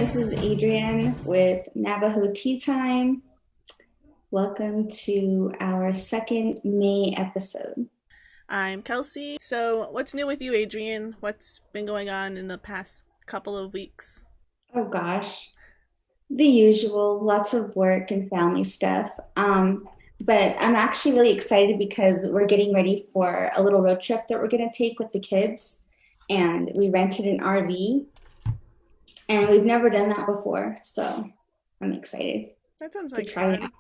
this is Adrienne with Navajo Tea Time. Welcome to our second May episode. I'm Kelsey. So, what's new with you, Adrian? What's been going on in the past couple of weeks? Oh gosh, the usual, lots of work and family stuff. But I'm actually really excited because we're getting ready for a little road trip that we're going to take with the kids. And we rented an RV, and we've never done that before. So I'm excited That sounds to like try it out.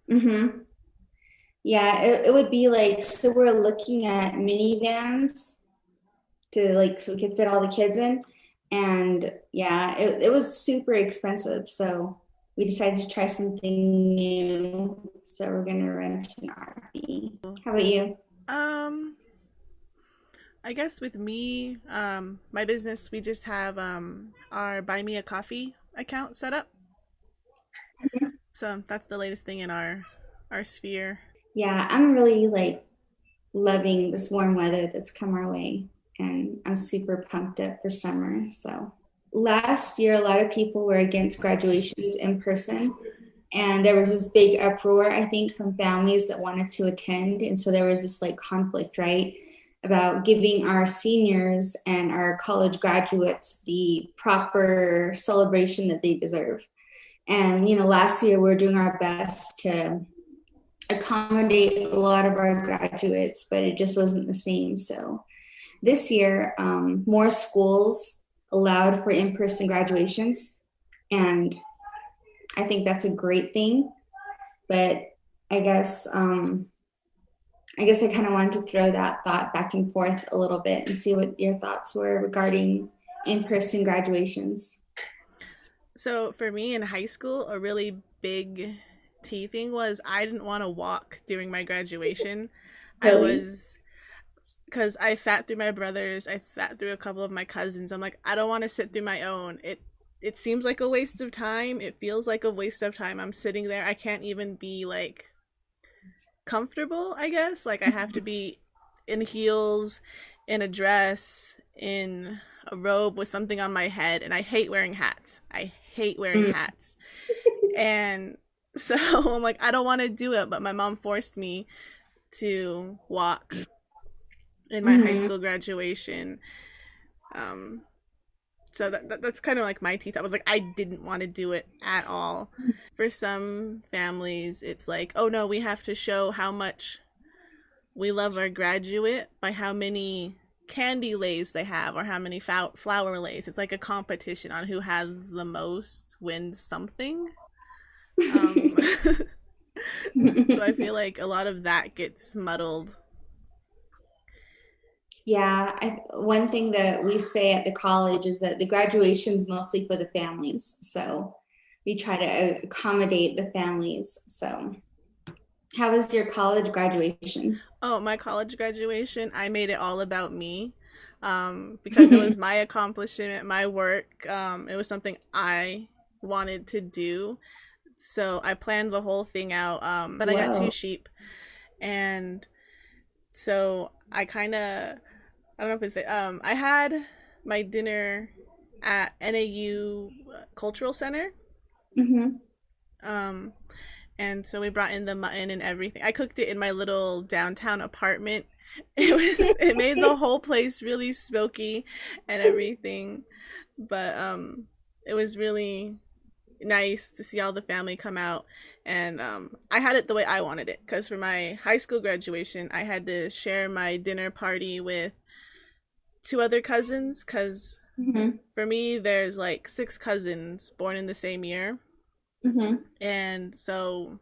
fun. Yeah, it would be like, so we're looking at minivans to like, so we could fit all the kids in. And yeah, it was super expensive. So we decided to try something new. So we're going to rent an RV. How about you? Um, I guess with me, my business, we just have our Buy Me a Coffee account set up. So that's the latest thing in our sphere. Yeah, I'm really like loving this warm weather that's come our way. And I'm super pumped up for summer. So last year, a lot of people were against graduations in person. And there was this big uproar, I think, from families that wanted to attend. And so there was this like conflict, right, about giving our seniors and our college graduates the proper celebration that they deserve. And, last year we were doing our best to accommodate a lot of our graduates, but it just wasn't the same. So this year, more schools allowed for in person graduations. And I think that's a great thing. But I guess I kind of wanted to throw that thought back and forth a little bit and see what your thoughts were regarding in-person graduations. So for me in high school, a really big tea thing was I didn't want to walk during my graduation. I Really? was because I sat through my brothers, I sat through a couple of my cousins. I'm like, I don't want to sit through my own. It seems like a waste of time. It feels like a waste of time. I'm sitting there. I can't even be like comfortable, I guess. Like I have to be in heels, in a dress, in a robe with something on my head, and I hate wearing hats. I hate wearing Mm, hats. And so I'm like, I don't want to do it, but my mom forced me to walk in my high mm-hmm. school graduation. Um, so that's kind of like my teeth. I was like, I didn't want to do it at all. For some families, it's like, oh no, we have to show how much we love our graduate by how many candy lays they have or how many flower lays. It's like a competition on who has the most wins something. Um, so I feel like a lot of that gets muddled. Yeah, one thing that we say at the college is that the graduation's mostly for the families. So we try to accommodate the families. So, how was your college graduation? Oh, my college graduation, I made it all about me. Because it was my accomplishment, my work. It was something I wanted to do. So I planned the whole thing out. But I got two Whoa. sheep. And so I kind of, I don't know if it's, I had my dinner at NAU Cultural Center. Hmm. Um, and so we brought in the mutton and everything. I cooked it in my little downtown apartment. It made the whole place really smoky and everything, but it was really nice to see all the family come out, and I had it the way I wanted it because for my high school graduation I had to share my dinner party with two other cousins because Hmm. for me there's like six cousins born in the same year, Hmm. and so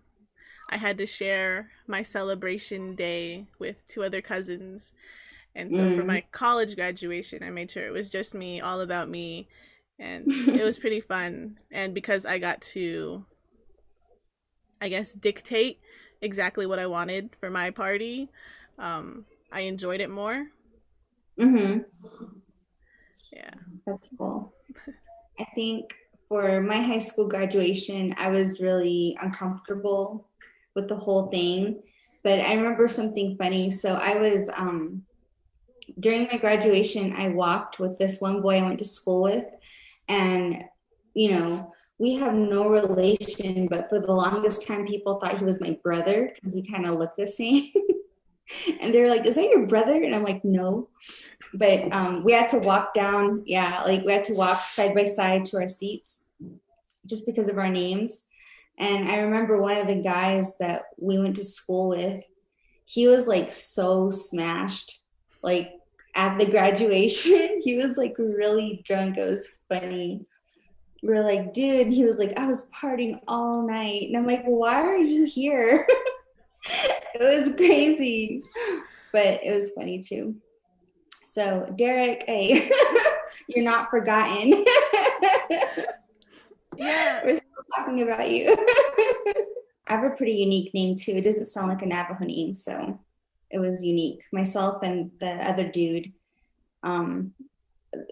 I had to share my celebration day with two other cousins. And so for Mm. my college graduation, I made sure it was just me, all about me. And it was pretty fun. And because I got to, I guess, dictate exactly what I wanted for my party, I enjoyed it more. Hmm. Yeah. That's cool. I think for my high school graduation, I was really uncomfortable with the whole thing. But I remember something funny. So I was during my graduation, I walked with this one boy I went to school with, and you know, we have no relation, but for the longest time, people thought he was my brother because we kind of look the same. And they're like, "Is that your brother?" And I'm like, "No." But we had to walk down, yeah, like we had to walk side by side to our seats just because of our names. And I remember one of the guys that we went to school with, he was like so smashed. Like at the graduation, he was like really drunk. It was funny. We were like, dude, he was like, I was partying all night. And I'm like, why are you here? It was crazy, but it was funny too. So, Derek, hey, you're not forgotten. Yeah. We're still talking about you. I have a pretty unique name too. It doesn't sound like a Navajo name, so it was unique. Myself and the other dude, um,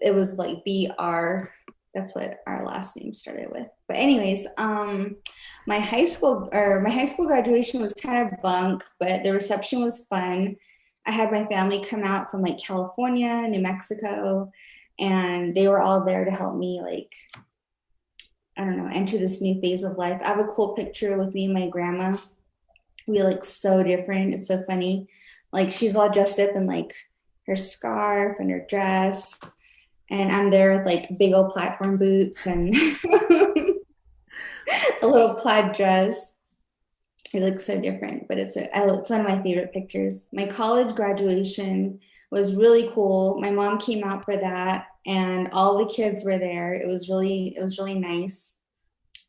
it was like BR. That's what our last name started with. But anyways, my high school graduation was kind of bunk, but the reception was fun. I had my family come out from like California, New Mexico, and they were all there to help me like I don't know, enter this new phase of life. I have a cool picture with me and my grandma. We look so different. It's so funny. Like she's all dressed up in like her scarf and her dress, and I'm there with like big old platform boots and a little plaid dress. It looks so different, but it's one of my favorite pictures. My college graduation was really cool. My mom came out for that, and all the kids were there. It was really nice.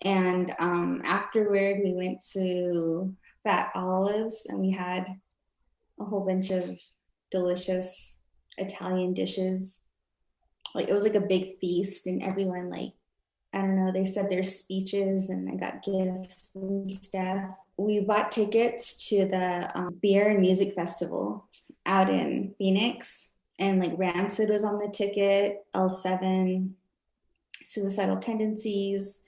And afterward, we went to Fat Olives, and we had a whole bunch of delicious Italian dishes. Like it was like a big feast, and everyone like I don't know, they said their speeches, and I got gifts and stuff. We bought tickets to the beer and music festival out in Phoenix, and like Rancid was on the ticket, L7, Suicidal Tendencies,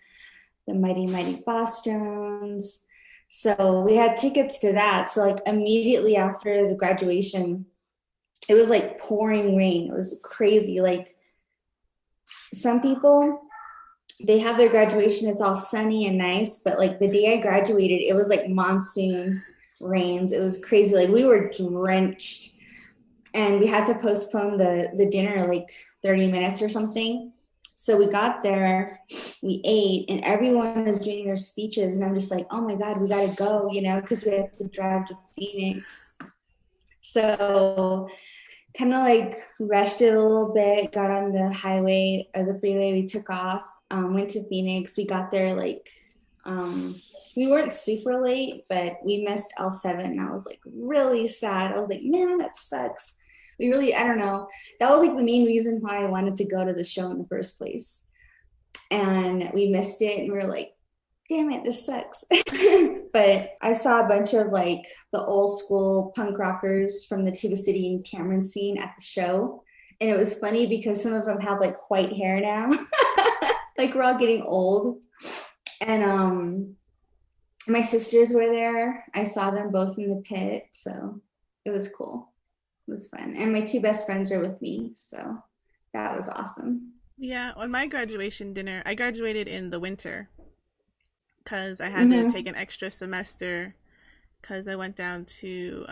the Mighty Mighty Bosstones. So we had tickets to that. So like immediately after the graduation, it was like pouring rain. It was crazy. Like some people, they have their graduation, it's all sunny and nice, but like the day I graduated, it was like monsoon rains. It was crazy. Like we were drenched, and we had to postpone the dinner like 30 minutes or something. So we got there, we ate, and everyone was doing their speeches, and I'm just like, oh my god, we gotta go, because we had to drive to Phoenix. So kind of like rested a little bit, got on the highway or the freeway, we took off, went to Phoenix. We got there like we weren't super late, but we missed L7. And I was like really sad. I was like, man, that sucks. I don't know. That was like the main reason why I wanted to go to the show in the first place. And we missed it, and we were like, damn it, this sucks. But I saw a bunch of like the old school punk rockers from the Tuba City and Cameron scene at the show. And it was funny because some of them have like white hair now. Like we're all getting old. And my sisters were there. I saw them both in the pit. So it was cool. It was fun. And my two best friends were with me. So that was awesome. Yeah, on my graduation dinner, I graduated in the winter because I had to take Mm-hmm. an extra semester because I went down to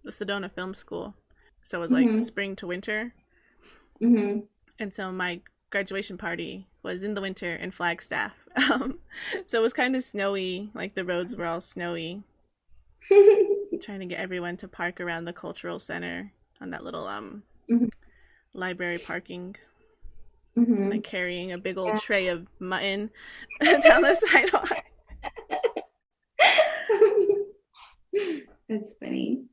the Sedona Film School. So it was like Mm-hmm. spring to winter. Mm-hmm. And so my graduation party was in the winter in Flagstaff. So it was kind of snowy, like the roads were all snowy, trying to get everyone to park around the cultural center on that little Mm-hmm. library parking, Mm-hmm. like carrying a big old Yeah. tray of mutton down the sidewalk. That's funny.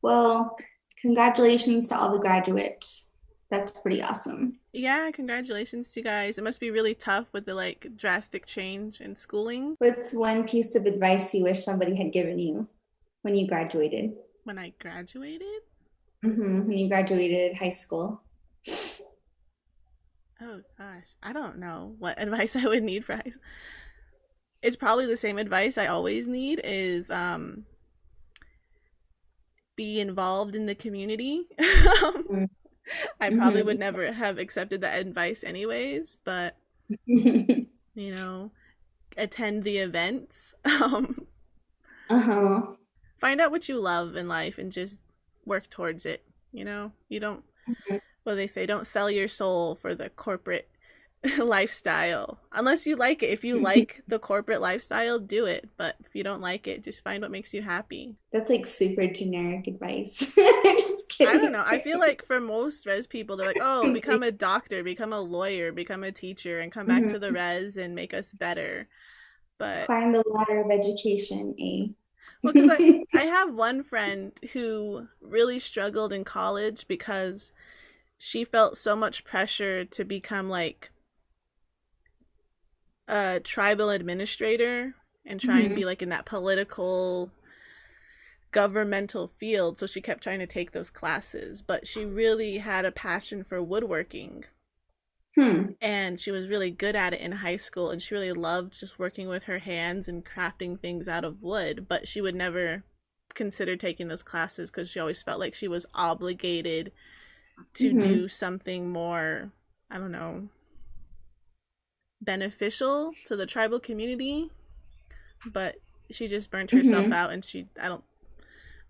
Well, congratulations to all the graduates. That's pretty awesome. Yeah, congratulations to you guys. It must be really tough with the like drastic change in schooling. What's one piece of advice you wish somebody had given you when you graduated? When I graduated, When you graduated high school. oh gosh, I don't know what advice I would need for high school. It's probably the same advice I always need is be involved in the community. I probably would Mm-hmm. never have accepted that advice anyways, but you know, attend the events. Uh-huh. Find out what you love in life and just work towards it. You don't, well, they say, don't sell your soul for the corporate lifestyle. Unless you like it. If you like the corporate lifestyle, do it. But if you don't like it, just find what makes you happy. That's like super generic advice. Just I don't kidding. know. I feel like for most res people, they're like, oh, become a doctor, become a lawyer, become a teacher, and come back to the Mhm. res and make us better. But, Climb the ladder of education, eh? well, because I have one friend who really struggled in college because she felt so much pressure to become like a tribal administrator and try and be Mhm. like in that political governmental field. So she kept trying to take those classes, but she really had a passion for woodworking Hmm. and she was really good at it in high school and she really loved just working with her hands and crafting things out of wood, but she would never consider taking those classes because she always felt like she was obligated to Mhm. do something more, I don't know, beneficial to the tribal community. But she just burnt herself Mhm. out and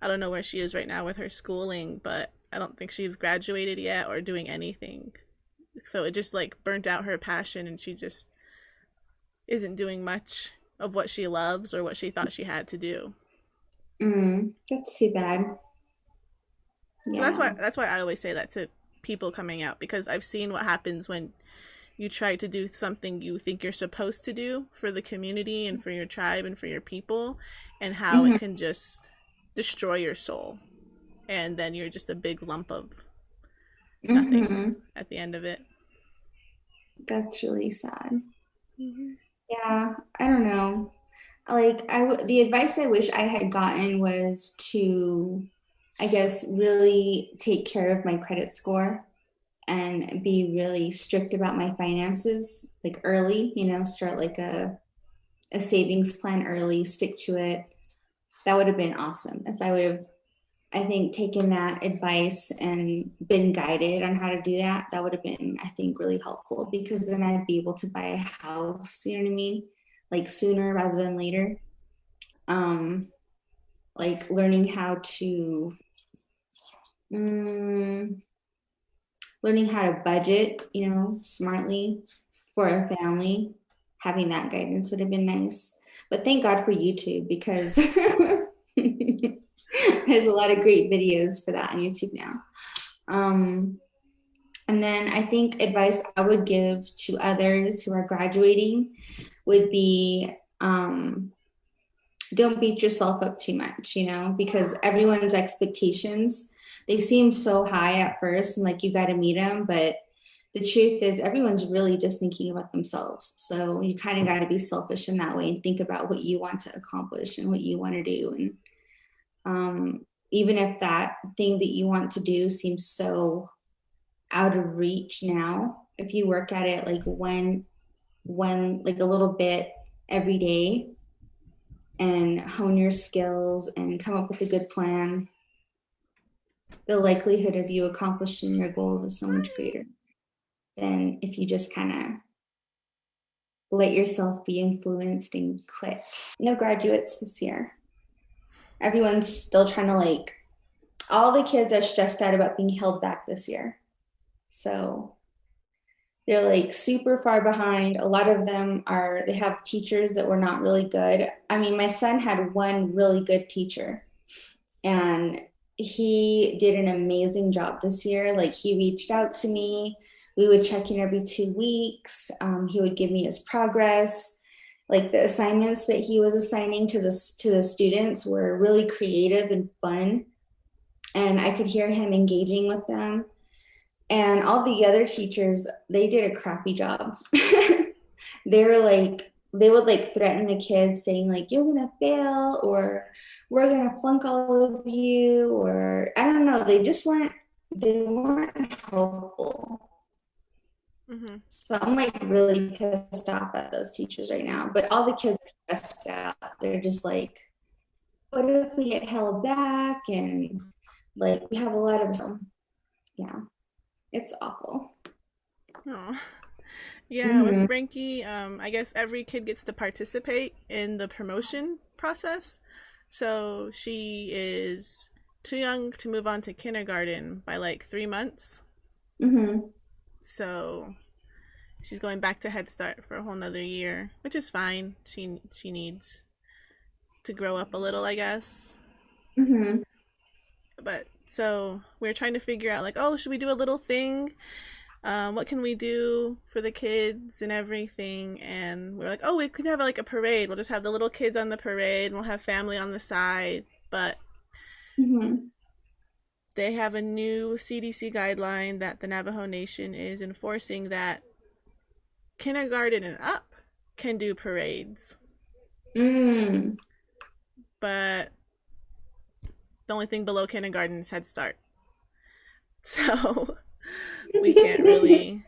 I don't know where she is right now with her schooling, but I don't think she's graduated yet or doing anything. So it just like burnt out her passion and she just isn't doing much of what she loves or what she thought she had to do. That's too bad. So that's why Yeah. I always say that to people coming out because I've seen what happens when you try to do something you think you're supposed to do for the community and for your tribe and for your people and how it Mhm. can just destroy your soul and then you're just a big lump of nothing Mhm. at the end of it. That's really sad. Mm-hmm. Yeah, I don't know. Like the advice I wish I had gotten was to, I guess, really take care of my credit score and be really strict about my finances, like early, start like a savings plan early, stick to it. That would have been awesome if I would have, I think, taken that advice and been guided on how to do that. That would have been, I think, really helpful because then I'd be able to buy a house, you know what I mean? Like sooner rather than later. Um, like mm, learning how to budget, smartly for a family. Having that guidance would have been nice. But thank God for YouTube because there's a lot of great videos for that on YouTube now. Um, and then I think advice I would give to others who are graduating would be don't beat yourself up too much, because everyone's expectations, they seem so high at first and like you got to meet them. But the truth is, everyone's really just thinking about themselves. So you kind of got to be selfish in that way and think about what you want to accomplish and what you want to do. And even if that thing that you want to do seems so out of reach now, if you work at it like like a little bit every day and hone your skills and come up with a good plan, the likelihood of you accomplishing your goals is so much greater than if you just kind of let yourself be influenced and quit. No graduates this year. Everyone's still trying to all the kids are stressed out about being held back this year. So they're like super far behind. A lot of them they have teachers that were not really good. I mean, my son had one really good teacher and he did an amazing job this year. Like he reached out to me. We would check in every 2 weeks. He would give me his progress. Like the assignments that he was assigning to the students were really creative and fun, and I could hear him engaging with them. And all the other teachers, they did a crappy job. They would like threaten the kids saying like you're gonna fail or we're gonna flunk all of you, or I don't know, they weren't helpful. Mm-hmm. So I'm like really pissed off at those teachers right now, but all the kids are stressed out. They're just like, what if we get held back, and like we have a lot of, yeah, it's awful. Oh. Yeah, with Mm-hmm. Frankie, I guess every kid gets to participate in the promotion process. So she is too young to move on to kindergarten by like 3 months. Mm-hmm. So she's going back to Head Start for a whole nother year, which is fine. She needs to grow up a little, I guess. Mm-hmm. But so we're trying to figure out like, oh, should we do a little thing? What can we do for the kids and everything? And we're like, oh, we could have like a parade. We'll just have the little kids on the parade and we'll have family on the side. But Mm-hmm. they have a new CDC guideline that the Navajo Nation is enforcing that kindergarten and up can do parades. Mm. But the only thing below kindergarten is Head Start. So we can't really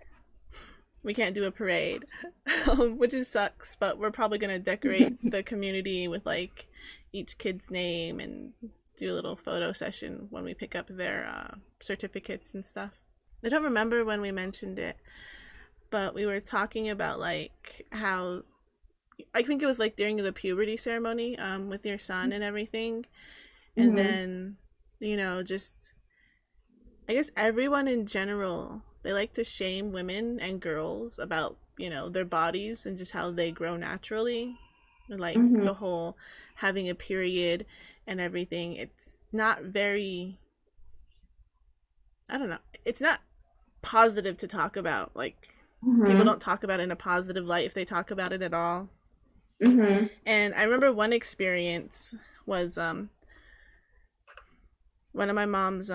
we can't do a parade, which is sucks. But we're probably gonna decorate the community with like each kid's name and do a little photo session when we pick up their certificates and stuff. I don't remember when we mentioned it, but we were talking about like how I think it was like during the puberty ceremony with your son and everything, and Mm-hmm. then just I guess everyone in general, they like to shame women and girls about, their bodies and just how they grow naturally. Like Mm-hmm. the whole having a period and everything. It's not very, I don't know, it's not positive to talk about. Like people Mm-hmm. don't talk about it in a positive light if they talk about it at all. Mm-hmm. And I remember one experience was one of my mom's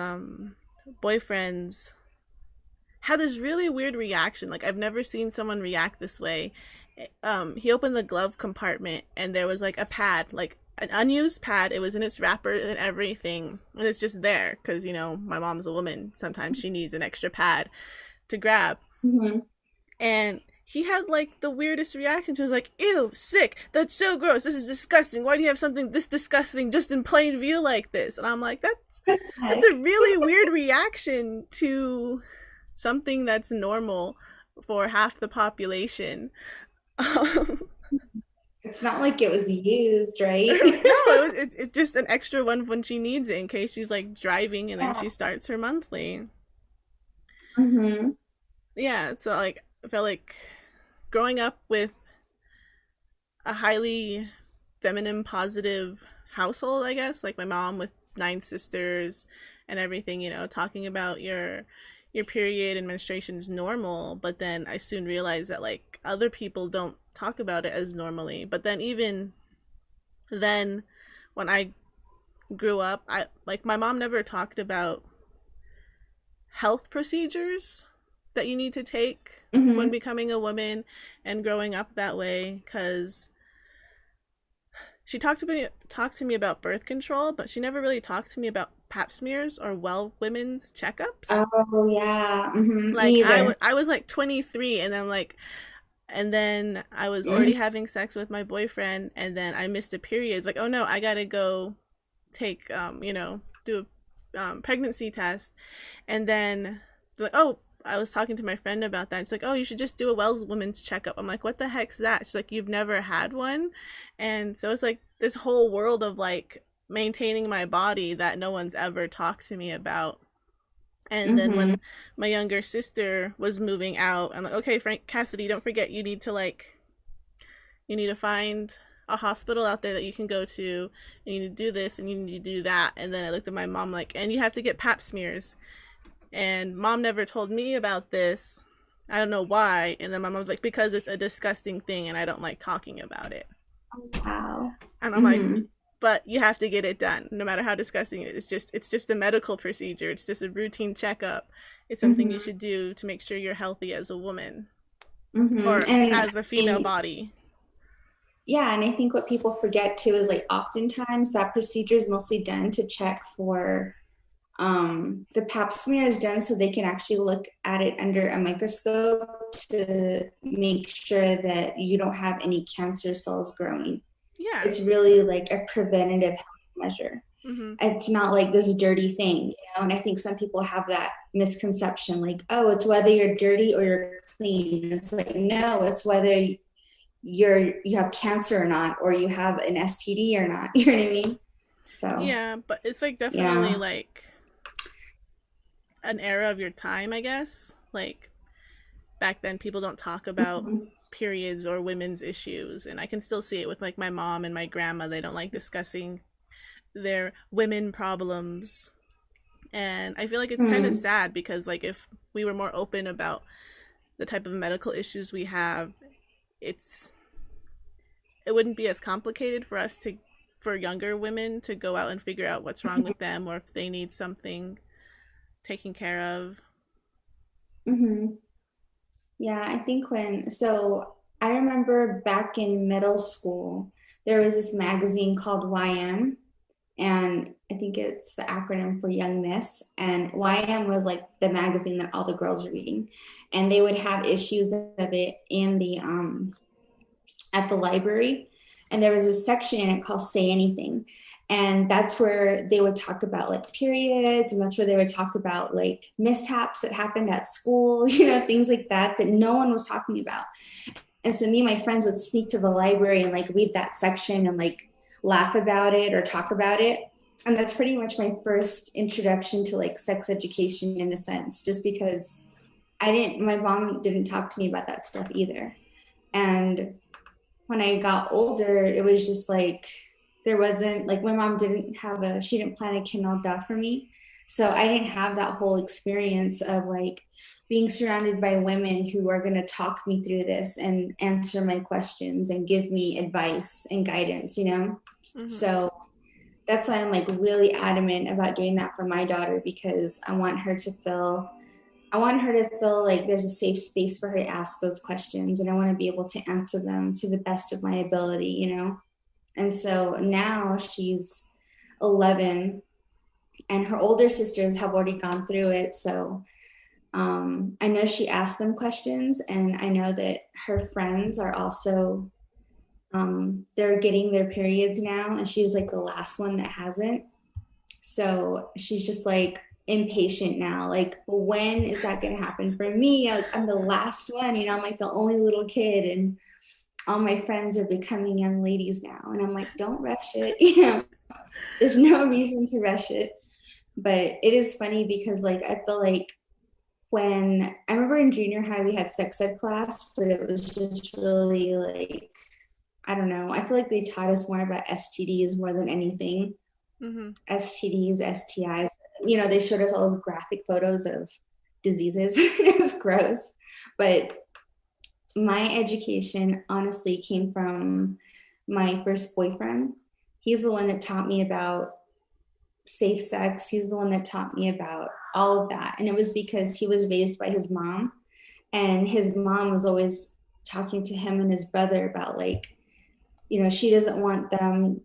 boyfriends had this really weird reaction. Like I've never seen someone react this way. He opened the glove compartment and there was like a pad, like an unused pad. It was in its wrapper and everything, and it's just there because my mom's a woman. Sometimes she needs an extra pad to grab, Mm-hmm. and he had like the weirdest reaction. He was like, "Ew, sick. That's so gross. This is disgusting. Why do you have something this disgusting just in plain view like this?" And I'm like, "That's a really weird reaction to something that's normal for half the population." Um, It's not like it was used, no, right? it's just an extra one when she needs it in case she's like driving and then Yeah. she starts her monthly. Mm-hmm. Yeah, so like I felt like growing up with a highly feminine positive household, I guess, like my mom with 9 sisters and everything, talking about your period and menstruation is normal, but then I soon realized that like other people don't talk about it as normally. But then even then when I grew up, I like my mom never talked about health procedures that you need to take when Mm-hmm. becoming a woman and growing up that way, cuz she talked to me about birth control, but she never really talked to me about pap smears or well women's checkups. Oh yeah. Mm-hmm. Like Me either. I was like 23 and then I was Mm-hmm. already having sex with my boyfriend and then I missed a period. It's like, "Oh no, I got to go take do a pregnancy test." And then like, "Oh, I was talking to my friend about that." She's like, "Oh, you should just do a Wells woman's checkup." I'm like, "What the heck's that?" She's like, "You've never had one?" And so it's like this whole world of like maintaining my body that no one's ever talked to me about. And then Mm-hmm. when my younger sister was moving out, I'm like, "Okay, Frank Cassidy, don't forget you need to find a hospital out there that you can go to, and you need to do this and you need to do that." And then I looked at my mom like, "And you have to get pap smears." And mom never told me about this. I don't know why. And then my mom's like, "Because it's a disgusting thing and I don't like talking about it." Wow. And I'm like, Mm-hmm. "But you have to get it done, no matter how disgusting it is. It's just a medical procedure. It's just a routine checkup. It's something you Mm-hmm. should do to make sure you're healthy as a woman Mm-hmm. or And as a I female mean, body." yeah, and I think what people forget too is like oftentimes that procedure is mostly done to check for the pap smear is done so they can actually look at it under a microscope to make sure that you don't have any cancer cells growing. Yeah. It's really like a preventative health measure. Mm-hmm. It's not like this dirty thing, you know? And I think some people have that misconception, like, oh, it's whether you're dirty or you're clean. It's like, no, it's whether you have cancer or not, or you have an STD or not. You know what I mean? So Yeah, but it's like definitely yeah. like an era of your time, I guess. Like back then people don't talk about Mhm. periods or women's issues, and I can still see it with like my mom and my grandma. They don't like discussing their women problems. And I feel like it's kind of Hmm. sad because like if we were more open about the type of medical issues we have, it's it wouldn't be as complicated for us to for younger women to go out and figure out what's wrong with them or if they need something taken care of. Hmm. Yeah, I think I remember back in middle school, there was this magazine called YM, and I think it's the acronym for Young Miss. And YM was like the magazine that all the girls were reading, and they would have issues of it in the at the library. And there was a section in it called Say Anything. And that's where they would talk about like periods, and that's where they would talk about like mishaps that happened at school, things like that that no one was talking about. And so me and my friends would sneak to the library and like read that section and like laugh about it or talk about it. And that's pretty much my first introduction to like sex education in a sense, just because my mom didn't talk to me about that stuff either. And when I got older, it was just like there wasn't like my mom she didn't plan a Kindle for me. So I didn't have that whole experience of like being surrounded by women who are going to talk me through this and answer my questions and give me advice and guidance. Mm-hmm. So that's why I'm like really adamant about doing that for my daughter, because I want her to feel like there's a safe space for her to ask those questions, and I want to be able to answer them to the best of my ability. And so now she's 11, and her older sisters have already gone through it. So I know she asked them questions, and I know that her friends are also, they're getting their periods now, and she's like the last one that hasn't. So she's just like impatient now. Like, when is that going to happen for me? I'm the last one, I'm like the only little kid, and all my friends are becoming young ladies now. And I'm like, don't rush it. There's no reason to rush it. But it is funny because, like, I feel like when I remember in junior high, we had sex ed class, but it was just really like, I don't know. I feel like they taught us more about STDs more than anything. Mm-hmm. STDs, STIs. They showed us all those graphic photos of diseases. It was gross. But my education honestly came from my first boyfriend. He's the one that taught me about safe sex. He's the one that taught me about all of that. And it was because he was raised by his mom, and his mom was always talking to him and his brother about like, she doesn't want them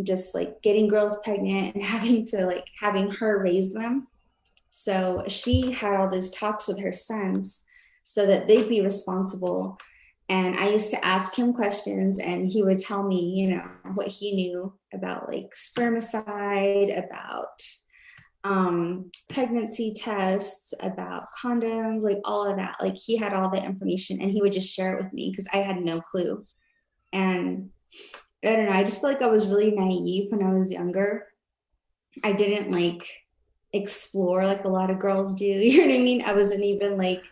just like getting girls pregnant and having her raise them. So she had all these talks with her sons so that they'd be responsible. And I used to ask him questions, and he would tell me, what he knew about like spermicide, about pregnancy tests, about condoms, like all of that. Like he had all the information, and he would just share it with me because I had no clue. And I don't know, I just feel like I was really naive when I was younger. I didn't like explore like a lot of girls do. You know what I mean? I wasn't even like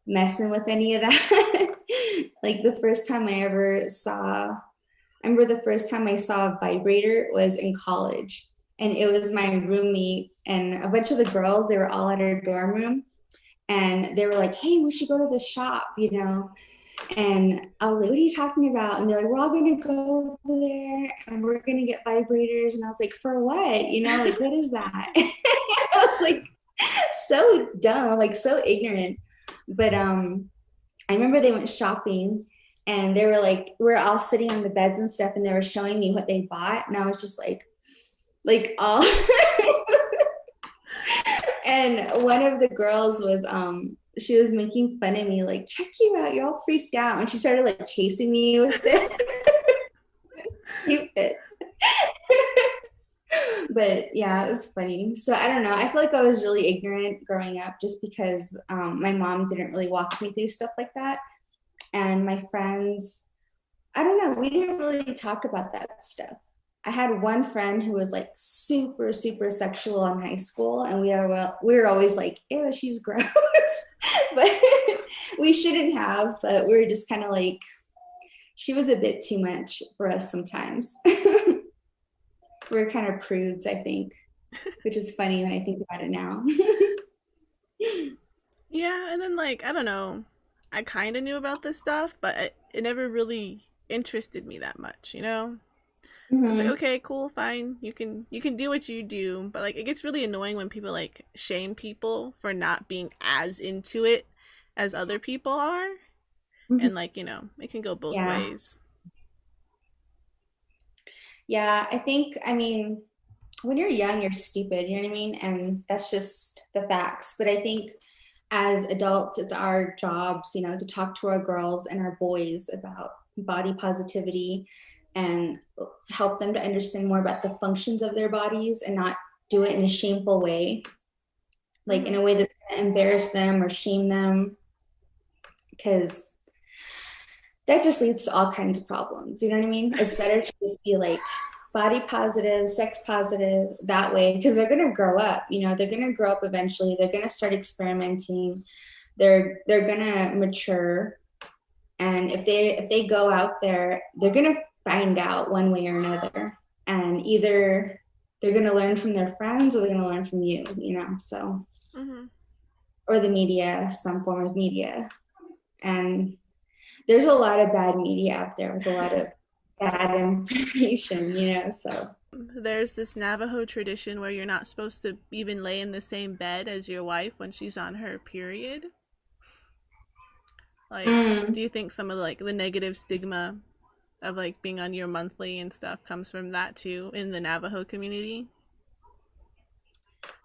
messing with any of that. Like I remember the first time I saw a vibrator was in college. And it was my roommate and a bunch of the girls, they were all at our dorm room. And they were like, hey, we should go to this shop. And I was like, what are you talking about? And they're like, we're all going to go over there and we're going to get vibrators. And I was like, for what? Like, what is that? I was like, so dumb, like so ignorant. But I remember they went shopping, and they were like, we are all sitting on the beds and stuff, and they were showing me what they bought. And I was just like all. And one of the girls was she was making fun of me, like, check you out, you're all freaked out. And she started like chasing me with it. Stupid. But yeah, it was funny. So I don't know. I feel like I was really ignorant growing up just because my mom didn't really walk me through stuff like that. And my friends, I don't know, we didn't really talk about that stuff. I had one friend who was like super, super sexual in high school, and we were always like, ew, she's gross. But we shouldn't have, but we were just kind of like, she was a bit too much for us sometimes. We're kind of prudes, I think, which is funny when I think about it now. Yeah, and then like I don't know, I kind of knew about this stuff, but it never really interested me that much, you know? I was like, Mm-hmm. okay, cool, fine. You can do what you do, but like it gets really annoying when people like shame people for not being as into it as other people are, Mm-hmm. and like, you know, it can go both Yeah. ways. Yeah. I think, I mean, when you're young, you're stupid, you know what I mean? And that's just the facts. But I think as adults, it's our jobs, to talk to our girls and our boys about body positivity and help them to understand more about the functions of their bodies and not do it in a shameful way, like in Mhm. a way that's going to embarrass them or shame them, because that just leads to all kinds of problems. You know what I mean? It's better to just be like body positive, sex positive that way, because they're going to grow up. They're going to grow up eventually. They're going to start experimenting. They're going to mature, and if they go out there, they're going to find out one way or another, and either they're going to learn from their friends or they're going to learn from you. So, Mhm. or the media, some form of media. And there's a lot of bad media out there with a lot of bad information. So There's this Navajo tradition where you're not supposed to even lay in the same bed as your wife when she's on her period. Like, mm, do you think some of like the negative stigma of like being on your monthly and stuff comes from that too in the Navajo community?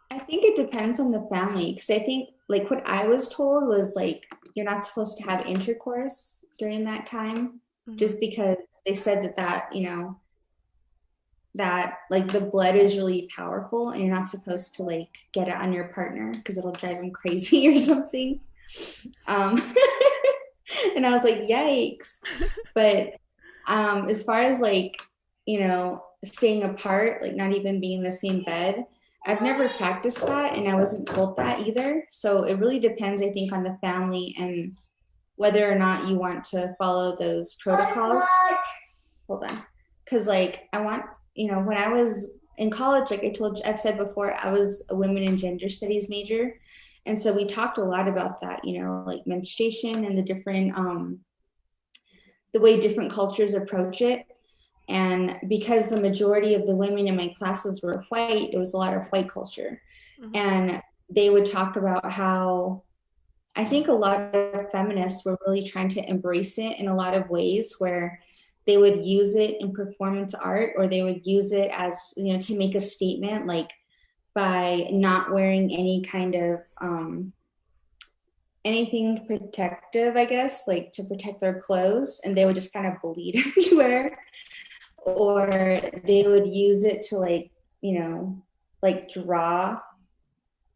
I think it depends on the family, because I think like what I was told was like you're not supposed to have intercourse during that time, Mm-hmm. just because they said that like the blood is really powerful and you're not supposed to like get it on your partner because it'll drive him crazy or something. um and I was like, yikes. But as far as like, staying apart, like not even being in the same bed, I've never practiced that and I wasn't told that either. So it really depends, I think, on the family and whether or not you want to follow those protocols. Hold on. Because like I want, when I was in college, like I've said before, I was a women and gender studies major. And so we talked a lot about that, like menstruation and the way different cultures approach it. And because the majority of the women in my classes were white, it was a lot of white culture. Mm-hmm. And they would talk about how I think a lot of feminists were really trying to embrace it in a lot of ways where they would use it in performance art, or they would use it as, to make a statement, like by not wearing any kind of anything protective, I guess, like to protect their clothes, and they would just kind of bleed everywhere, or they would use it to like draw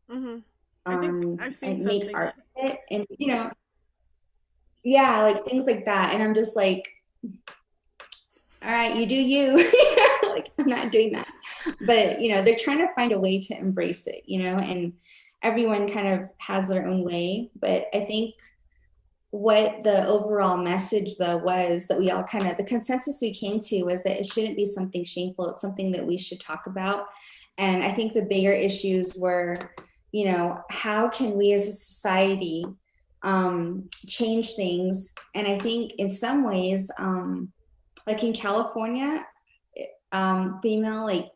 Mm-hmm. I think I've seen and make something art that. with it, and yeah, like things like that. And I'm just like, all right, you do you. Like, I'm not doing that. But they're trying to find a way to embrace it, and everyone kind of has their own way. But I think what the overall message though was that we all kind of, the consensus we came to was that it shouldn't be something shameful. It's something that we should talk about. And I think the bigger issues were, how can we as a society change things? And I think in some ways, like in California, female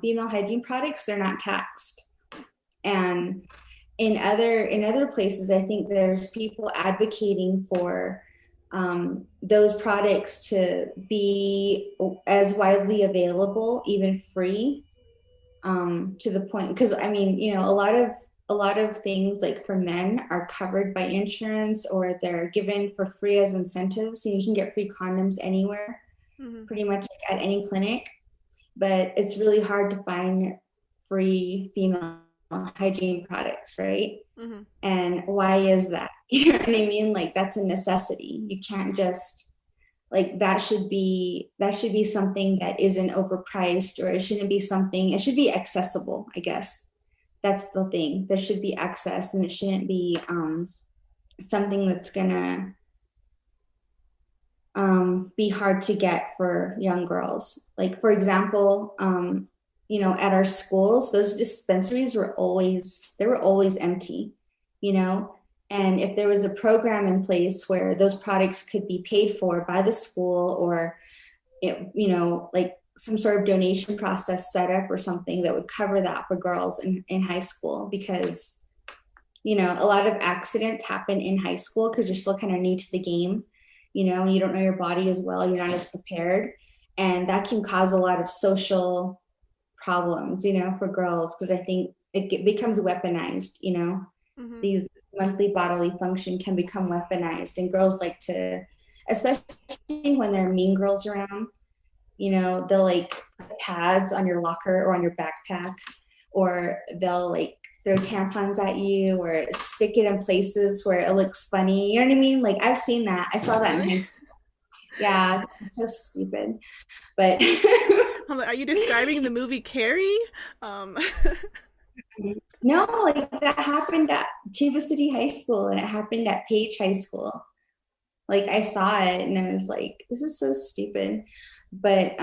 female hygiene products, they're not taxed. And in other places, I think there's people advocating for those products to be as widely available, even free, to the point, because I mean, a lot of things like for men are covered by insurance, or they're given for free as incentives. So you can get free condoms anywhere, Mm-hmm. pretty much like at any clinic. but it's really hard to find free female hygiene products, right? Mm-hmm. And why is that? You know what I mean? Like that's a necessity. You can't just like that should be something that isn't overpriced, or it shouldn't be something, it should be accessible, I guess. That's the thing. There should be access, and it shouldn't be something that's gonna be hard to get for young girls. Like, for example, at our schools, those dispensaries were always empty, you know? And if there was a program in place where those products could be paid for by the school, or, like some sort of donation process set up or something that would cover that for girls in high school, because, a lot of accidents happen in high school because you're still kind of new to the game, and you don't know your body as well, you're not as prepared, and that can cause a lot of social problems, for girls, because I think it becomes weaponized. Mm-hmm. These monthly bodily function can become weaponized, and girls like to, especially when there are mean girls around, they'll like put pads on your locker or on your backpack, or they'll like throw tampons at you or stick it in places where it looks funny. You know what I mean? Like I've seen that. I saw that in Really? high school. Yeah, just stupid. But I'm like, are you describing the movie Carrie? Um, no, like that happened at Tuba City High School, and it happened at Page High School. Like I saw it and I was like, this is so stupid. But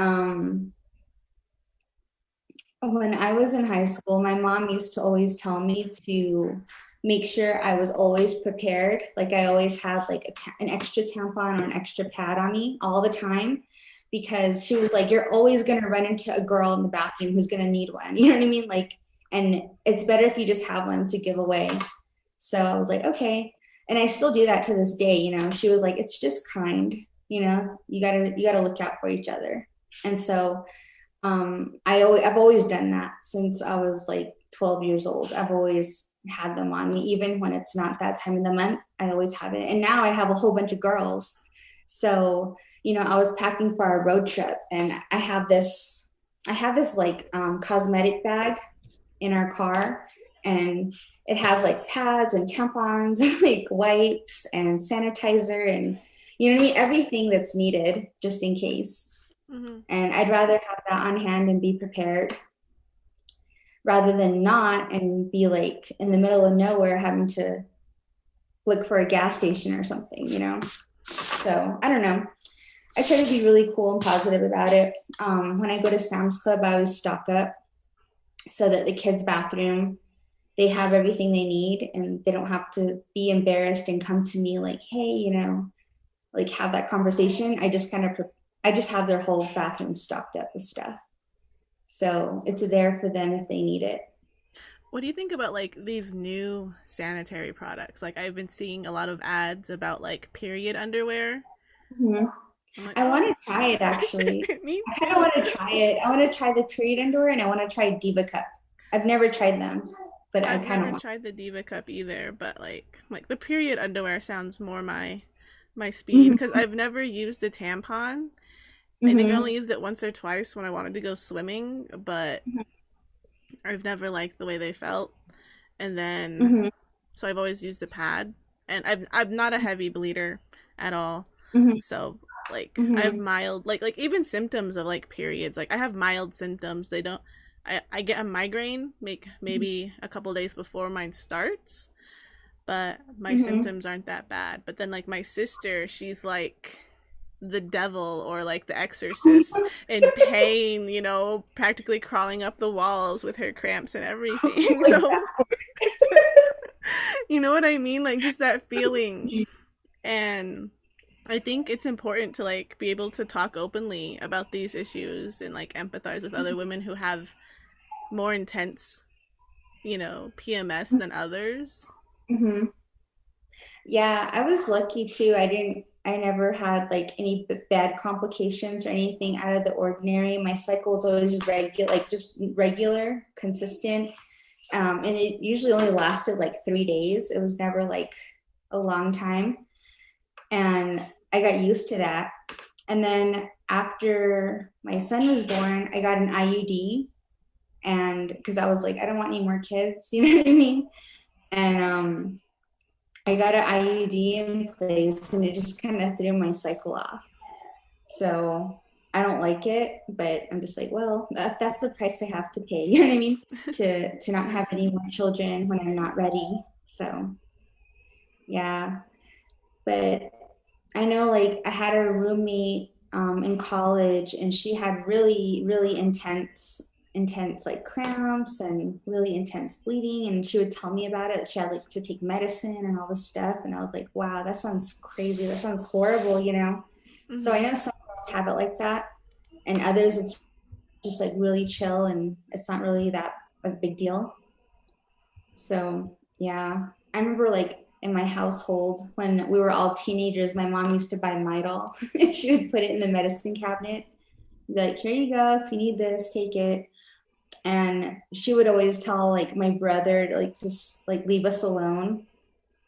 when I was in high school, my mom used to always tell me to make sure I was always prepared. Like I always had like an extra tampon or an extra pad on me all the time, because she was like, you're always going to run into a girl in the bathroom who's going to need one. You know what I mean? Like, and it's better if you just have one to give away. So I was like, okay. And I still do that to this day. She was like, it's just kind, you gotta look out for each other. And so I've always done that since I was like 12 years old. I've always had them on me, even when it's not that time of the month. I always have it. And now I have a whole bunch of girls. So, I was packing for our road trip, and I have this like cosmetic bag in our car, and it has like pads and tampons, like wipes and sanitizer, and you know what I mean, everything that's needed just in case. mm-hmm. And I'd rather have that on hand and be prepared, rather than not, and be like in the middle of nowhere having to look for a gas station or something. So I don't know. I try to be really cool and positive about it. When I go to Sam's Club, I always stock up so that the kids' bathroom, they have everything they need, and they don't have to be embarrassed and come to me like, hey, like have that conversation. I just have their whole bathroom stocked up with stuff. So it's there for them if they need it. What do you think about like these new sanitary products? Like I've been seeing a lot of ads about like period underwear. Mhm. I'm like, I want oh, to try it actually. me I kind of too. want to try it. I want to try the period underwear, and I want to try Diva Cup. I've never tried them, but I I've kind of never want. tried the Diva Cup either, but like the period underwear sounds more my speed Mhm. because I've never used a tampon. I think I Mhm. only used it once or twice when I wanted to go swimming, but I've never liked the way they felt. And then Mhm. so I've always used a pad, and I'm not a heavy bleeder at all. Mhm. So like I have Mhm. mild like even symptoms of like periods. Like I have mild symptoms. They don't I get a migraine maybe a couple days before mine starts, but my Mhm. symptoms aren't that bad. But then like my sister, she's like the devil or like the exorcist in pain, practically crawling up the walls with her cramps and everything. Like So you know what I mean? Like just that feeling. that. And I think it's important to like be able to talk openly about these issues and like empathize with other women who have more intense, PMS than others. Mhm. Yeah, I was lucky too. I never had like any bad complications or anything out of the ordinary. My cycle was always regular, like just regular, consistent. And it usually only lasted like 3 days. It was never like a long time. And I got used to that. And then after my son was born, I got an IUD, and because I was like, I don't want any more kids, you know what I mean? And I got an IUD in place, and it just kind of threw my cycle off. So I don't like it, but I'm just like, well, that's the price I have to pay. You know what I mean? To not have any more children when I'm not ready. So yeah, but I know like I had a roommate in college, and she had really intense like cramps and really intense bleeding, and she would tell me about it. She had like to take medicine and all this stuff, and I was like, wow, that sounds crazy. That sounds horrible, you know? So I Mm-hmm. know some girls have it like that, and others it's just like really chill and it's not really that a big deal. So yeah, I remember like in my household when we were all teenagers, my mom used to buy Midol. She would put it in the medicine cabinet, be like, here you go. If you need this, take it. And she would always tell like my brother to like just like leave us alone.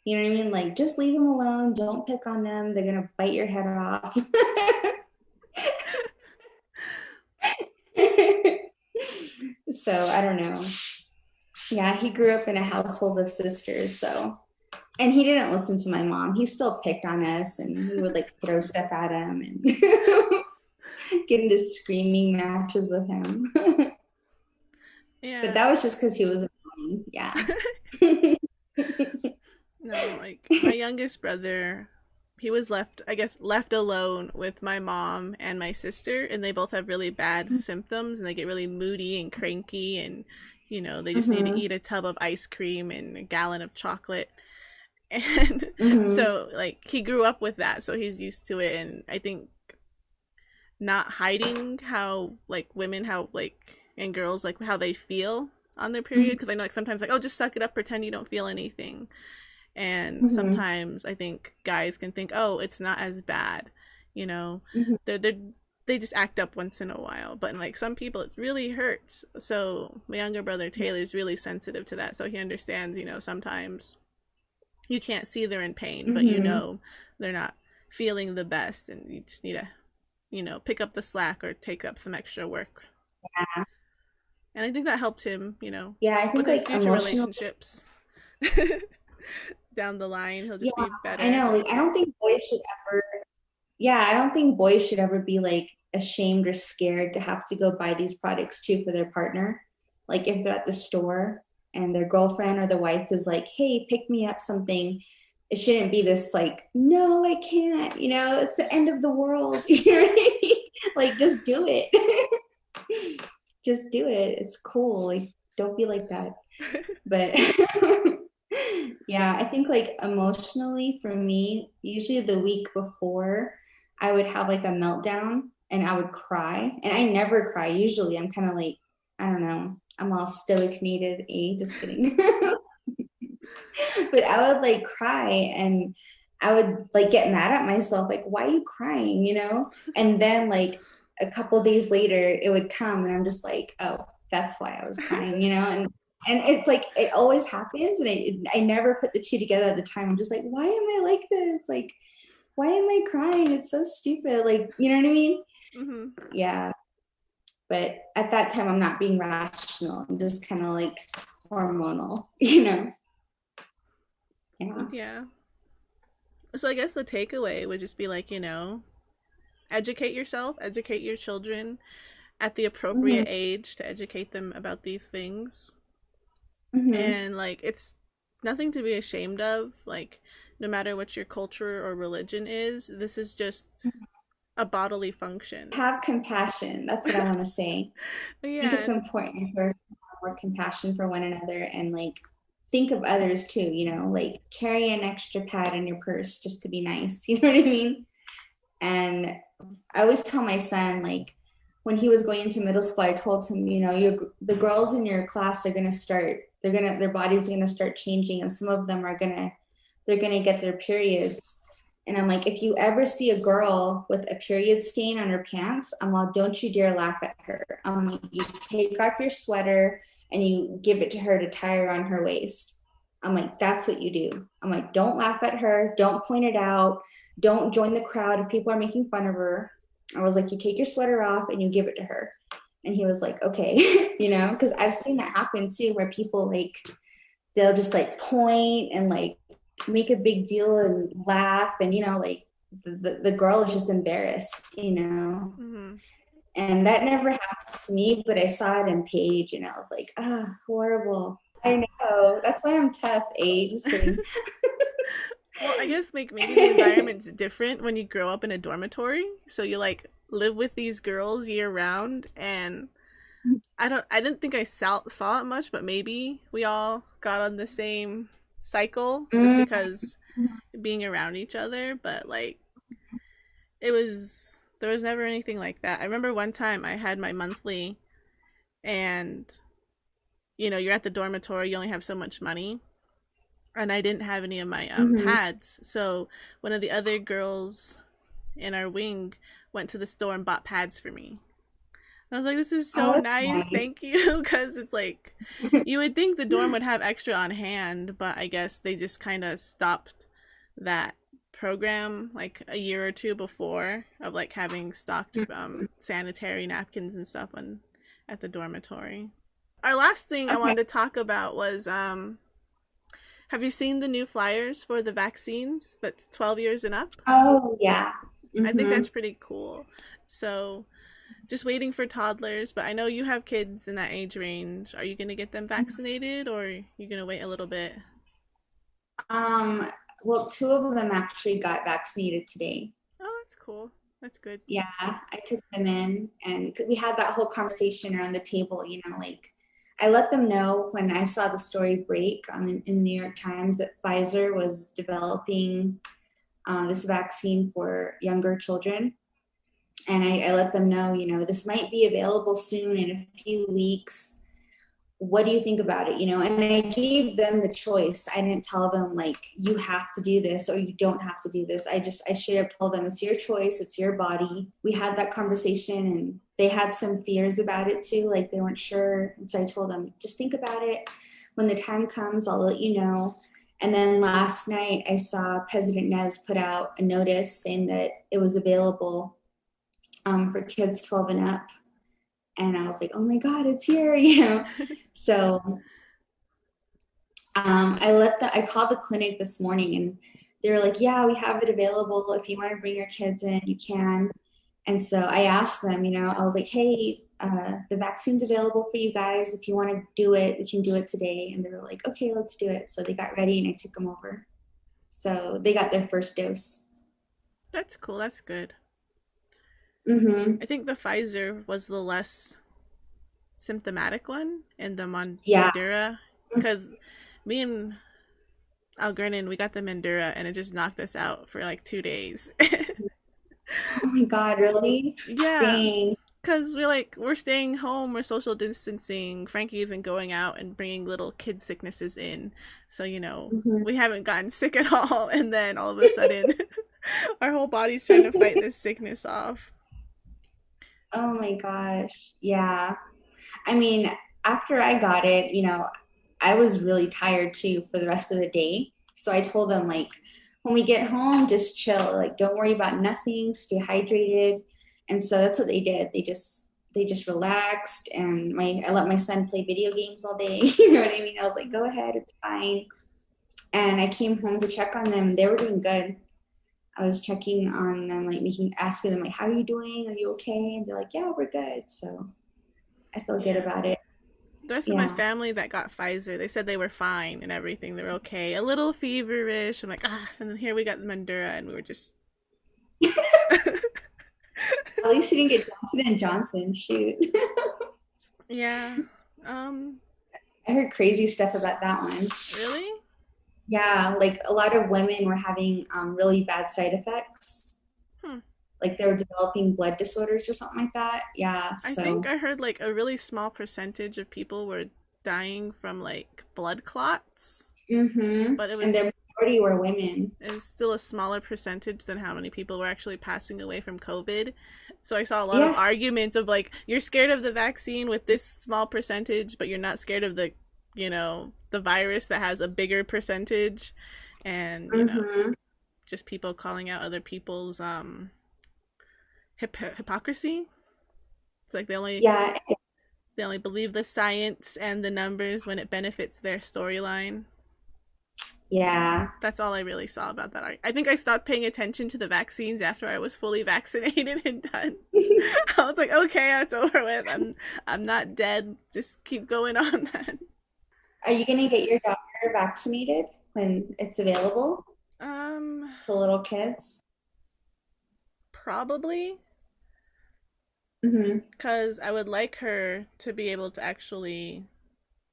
You know what I mean? Like just leave them alone. Don't pick on them. They're gonna bite your head off. So I don't know. Yeah, he grew up in a household of sisters, so and he didn't listen to my mom. He still picked on us, and we would like throw stuff at him and get into screaming matches with him. But Yeah. that was just because he was annoying. Yeah. No, like my youngest brother, he was left, I guess, left alone with my mom and my sister, and they both have really bad symptoms, and they get really moody and cranky, and they just need to Mm-hmm. eat a tub of ice cream and a gallon of chocolate. And Mm-hmm. so, like, he grew up with that, so he's used to it, and I think not hiding how, like, women, how, like, and girls, like, how they feel on their period, because I know, like, sometimes, like, oh, just suck it up, pretend you don't feel anything. And Mm-hmm. sometimes I think guys can think, oh, it's not as bad, you know, Mm-hmm. they're they just act up once in a while. But like some people, it really hurts. So my younger brother Taylor is really sensitive to that, so he understands. Sometimes you can't see they're in pain, but Mm-hmm. they're not feeling the best, and you just need to pick up the slack or take up some extra work. And I think that helped him, Yeah, I with think his like future emotional. relationships. Down the line, he'll Yeah, just be I better. know. Like, I don't think boys should ever. Yeah, I don't think boys should ever be like ashamed or scared to have to go buy these products too for their partner. Like if they're at the store and their girlfriend or the wife is like, "Hey, pick me up something." It shouldn't be this like, "No, I can't." It's the end of the world. You know what I mean? Like just do it. Just do it. It's cool. Like don't be like that. But yeah, I think like emotionally for me, usually the week before, I would have like a meltdown and I would cry. And I never cry. Usually I'm kind of like, I don't know, I'm all stoic needed A, just kidding. But I would like cry and I would like get mad at myself, like, why are you crying, And then like a couple days later it would come and I'm just like, oh, that's why I was crying. And it's like it always happens and I never put the two together at the time. I'm just like, why am I like this? Like, why am I crying? It's so stupid. Like, you know what I mean? Hmm. Yeah. But at that time I'm not being rational. I'm just kind of like hormonal. Yeah. Yeah. So I guess the takeaway would just be like, educate yourself, educate your children at the Mm-hmm. appropriate age to educate them about these things. Mm-hmm. And like it's nothing to be ashamed of. Like no matter what your culture or religion is, this is just a bodily function. Have compassion. That's what I want to say. But I think yeah, it's and important for us to have more compassion for one another and like think of others too, like carry an extra pad in your purse just to be nice. You know what I mean? And I always tell my son, like, when he was going into middle school, I told him, the girls in your class are going to start, their bodies are going to start changing, and some of them they're going to get their periods. And I'm like, if you ever see a girl with a period stain on her pants, I'm like, don't you dare laugh at her. I'm like, you take off your sweater and you give it to her to tie around her waist. I'm like, that's what you do. I'm like, don't laugh at her. Don't point it out. Don't join the crowd if people are making fun of her. I was like, you take your sweater off and you give it to her. And he was like, okay, because I've seen that happen too, where people like, they'll just like point and like make a big deal and laugh. And, like the girl is just embarrassed. Mm-hmm. And that never happened to me, but I saw it in Paige and I was like, horrible. I know. That's why I'm tough, Just kidding. Well, I guess like maybe the environment's different when you grow up in a dormitory. So you like live with these girls year round, and I didn't think I saw it much, but maybe we all got on the same cycle just Mm, because being around each other, but like it was there was never anything like that. I remember one time I had my monthly, and you're at the dormitory, you only have so much money, and I didn't have any of my mm-hmm. pads. So one of the other girls in our wing went to the store and bought pads for me. And I was like, this is Oh, so that's nice, nice. thank you. Because it's like, you would think the dorm would have extra on hand, but I guess they just kind of stopped that program like a year or two before of like having stocked sanitary napkins and stuff at the dormitory. Our last thing I Okay. wanted to talk about was have you seen the new flyers for the vaccines that's 12 years and up? Oh, yeah. I think Mm-hmm. that's pretty cool. So, just waiting for toddlers, but I know you have kids in that age range. Are you going to get them vaccinated, or are you going to wait a little bit? Um, well, two of them actually got vaccinated today. Oh, that's cool. That's good. Yeah, I took them in and we had that whole conversation around the table, like I let them know when I saw the story break in the New York Times that Pfizer was developing this vaccine for younger children. And I let them know, this might be available soon in a few weeks. What do you think about it? And I gave them the choice. I didn't tell them like you have to do this or you don't have to do this. I should have told them it's your choice, it's your body. We had that conversation and they had some fears about it too, like they weren't sure. And so I told them, just think about it. When the time comes, I'll let you know. And then last night I saw President Nez put out a notice saying that it was available for kids 12 and up. And I was like, oh my God, it's here. So I called the clinic this morning and they were like, yeah, we have it available. If you want to bring your kids in, you can. And so I asked them, I was like, hey, the vaccine's available for you guys. If you want to do it, we can do it today. And they were like, okay, let's do it. So they got ready and I took them over. So they got their first dose. That's cool. That's good. Mm-hmm. I think the Pfizer was the less symptomatic one, and the Yeah. Mandura, because me and Algernon, we got the Mandura, and it just knocked us out for like 2 days. Oh my God, really? Yeah, Dang. because we're staying home, we're social distancing. Frankie isn't going out and bringing little kid sicknesses in, so Mm-hmm. we haven't gotten sick at all. And then all of a sudden, our whole body's trying to fight this sickness off. Oh my gosh. Yeah. I mean, after I got it, I was really tired too for the rest of the day. So I told them like when we get home, just chill. Like don't worry about nothing, stay hydrated. And so that's what they did. They just relaxed and my I let my son play video games all day. You know what I mean? I was like, go ahead, it's fine. And I came home to check on them. They were doing good. I was checking on them, like asking them like, how are you doing? Are you okay? And they're like, yeah, we're good. So I feel good Yeah. about it. The rest of my Yeah. family that got Pfizer, they said they were fine and everything. They were okay. A little feverish. I'm like, and then here we got the Mandura, and we were just. At least you didn't get Johnson and Johnson. Shoot. Yeah. Um. I heard crazy stuff about that one. Really? Yeah, like a lot of women were having really bad side effects. Hmm. Like they were developing blood disorders or something like that. Yeah, I think so. I heard like a really small percentage of people were dying from like blood clots, Mm-hmm. but And the majority were women. it was still a smaller percentage than how many people were actually passing away from COVID. So I saw a lot of Yeah. arguments of like, you're scared of the vaccine with this small percentage, but you're not scared of the virus that has a bigger percentage. And, Mm-hmm. just people calling out other people's hypocrisy. It's like Yeah, they only believe the science and the numbers when it benefits their storyline. yeah. That's all I really saw about that art. I think I stopped paying attention to the vaccines after I was fully vaccinated and done. I was like, okay, it's over with. I'm not dead. Just keep going on that. Are you going to get your daughter vaccinated when it's available Um, to little kids? Probably Hmm. because I would like her to be able to actually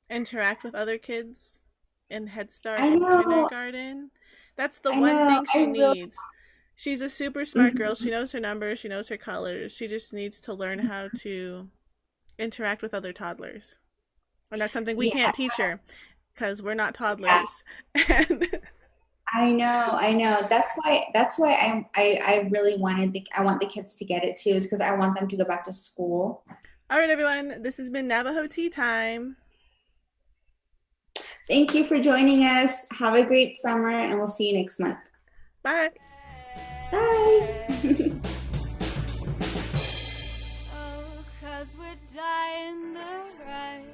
interact with other kids in Head Start I and know, kindergarten. That's the I one know. thing I she really, needs. She's a super smart girl. mhm. She knows her numbers, she knows her colors. She just needs to learn how to interact with other toddlers. And that's something we Yeah, can't teach her because we're not yeah. toddlers. And I know, I know. That's why I really I want the kids to get it too, is because I want them to go back to school. all right, everyone, this has been Navajo Tea Time. Thank you for joining us. Have a great summer, and we'll see you next month. Bye. Bye. Oh, 'cause we're dying the right